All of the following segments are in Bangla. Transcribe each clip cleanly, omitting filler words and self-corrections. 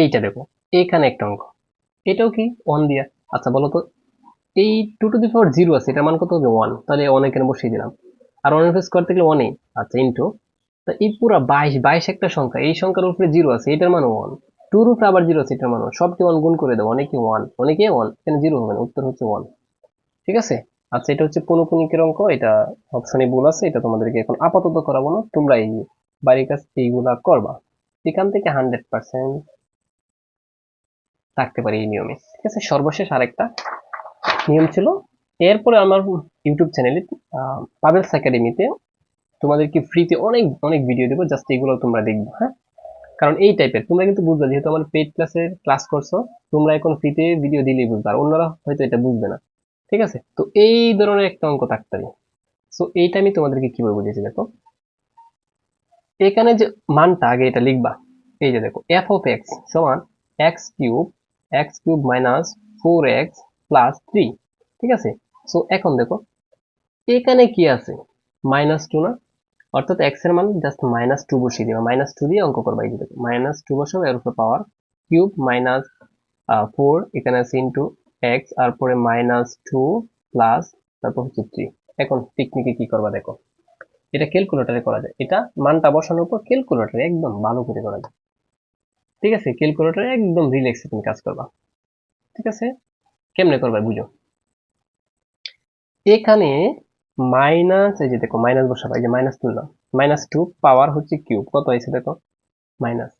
এইটা দেখো, এখানে একটা অঙ্ক, এটাও কি ওয়ান দিয়া। আচ্ছা বলো তো, এই 2 টু দি পাওয়ার 0 আছে, এটার মান কত হবে? ওয়ান। তাহলে ওয়ান এখানে বসিয়ে দিলাম। আর ওয়ান স্কোয়ার থেকে ওয়ানই। আচ্ছা ইন্টু, তা এই পুরা বাইশ, বাইশ একটা সংখ্যা, এই সংখ্যার উপরে জিরো আছে, এটার মান ওয়ান। টুর উপরে আবার জিরো আছে, এটার মান ওয়ান। সবকে ওয়ান গুণ করে দেবো, অনেকে ওয়ান, অনেকে ওয়ান, এখানে জিরো হবে না, উত্তর হচ্ছে ওয়ান। ঠিক আছে। আচ্ছা এটা হচ্ছে পৌনঃপুনিকের অঙ্ক, এটা অপশনে ভুল আছে, এটা তোমাদেরকে এখন আপাতত করাবো না, তোমরা এই বাড়ির কাছে এইগুলা করবা। এখান থেকে 100% থাকতে পারি এই নিয়মে। ঠিক আছে, সর্বশেষ আরেকটা নিয়ম ছিল। এরপরে আমার ইউটিউব চ্যানেলে পাবেলস একাডেমিতে তোমাদেরকে ফ্রিতে অনেক অনেক ভিডিও দেবো, জাস্ট এগুলো তোমরা দেখবে, হ্যাঁ। কারণ এই টাইপের তোমরা কিন্তু বুঝবে, যেহেতু আমার পেইড ক্লাসের ক্লাস করছো, তোমরা এখন ফ্রিতে ভিডিও দিলেই বুঝবে, আর অন্যরা হয়তো এটা বুঝবে না। ঠিক আছে, তো এই ধরনের একটা অঙ্ক থাকতে হবে। সো এইটা আমি তোমাদেরকে কিভাবে বুঝেছি দেখো। এখানে যে মানটা আগে এটা লিখবা। এই যে দেখো, এফ অফ এক্স সমান x cube minus 4x plus 3। ঠিক আছে। সো এখন দেখো, এখানে কি আছে? -2 না? অর্থাৎ এক্স এর মান জাস্ট -2 বসিয়ে দিবা, -2 দিয়ে অঙ্ক করবা। এই যে দেখো, -2 বসাবো, এর উপর পাওয়ার কিউব মাইনাস 4, এখানে আছে ইন্টু এক্স, আর পরে -2 প্লাস, তারপর হচ্ছে 3। এখন টেকনিকে কি করবা দেখো, এটা ক্যালকুলেটরে করা যায়, এটা মানটা বসানোর পর ক্যালকুলেটরে একদম ভালো করে করা যায়। ঠিক আছে, ক্যালকুলেটরে একদম রিল্যাক্সে তুমি কাজ করবা। ঠিক আছে, কেমনে করবা বুঝো। এখানে মাইনাস, এই যে দেখো মাইনাস বসাবা, এই যে মাইনাস তুললাম, -2 পাওয়ার হচ্ছে কিউব, কত হয়েছে দেখো, মাইনাস।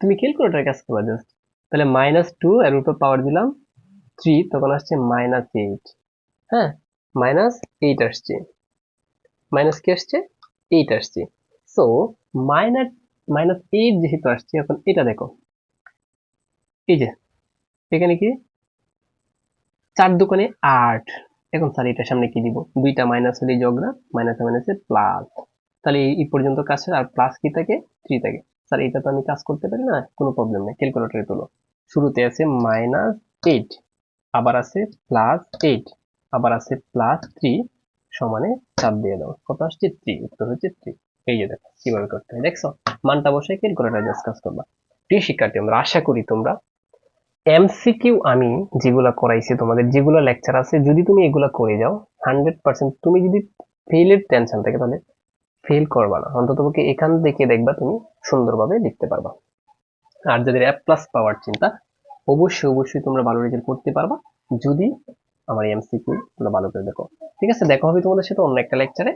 তুমি ক্যালকুলেটরে কাজ করবা জাস্ট। তাহলে -2 এর উপর পাওয়ার দিলাম 3, তখন আসছে -8। হ্যাঁ, -8 আসছে, মাইনাস কি আসছে, 8 আসছে। সো মাইনাস -8 যেহেতু আসছে, এখন এটা দেখো, এই যে এখানে কি, 4 দোকানে 8। এখন স্যার এটার সামনে কি দিব, দুইটা মাইনাস হলে যোগ না, মাইনাসে মাইনাসে প্লাস। তাহলে এই পর্যন্ত কাজ শেষ, আর প্লাস কি থাকে, 3 থাকে। স্যার এটা তো আমি কাজ করতে পারি না, কোনো প্রবলেম নেই, ক্যালকুলেটরে তোলো। শুরুতে আছে -8, আবার আছে +8, আবার আছে +3, সমানে 4 দিয়ে দাও, কত আসছে 3, উত্তর হচ্ছে 3। এই যে দেখো কিভাবে করতে হয়, দেখছো? মানটা বসে ক্যালকুলেটরে জাস্ট কাজ করবা। প্রিয় শিক্ষার্থী, আমরা আশা করি তোমরা এমসিকিউ আমি যেগুলা করাইছি, তোমাদের যেগুলো লেকচার আছে, যদি তুমি এগুলা করে যাও, 100%, তুমি যদি ফেইলের টেনশন থাকে তাহলে ফেল করবা না, অন্তত পক্ষে এখান থেকে দেখবা তুমি সুন্দরভাবে লিখতে পারবা। আর যাদের A+ পাওয়ার চিন্তা, অবশ্যই অবশ্যই তোমরা ভালো রেজাল্ট করতে পারবা, যদি আমার এমসিকিউ তোমরা ভালো করে দেখো। ঠিক আছে, দেখা হবে তোমাদের সাথে অন্য একটা লেকচারে।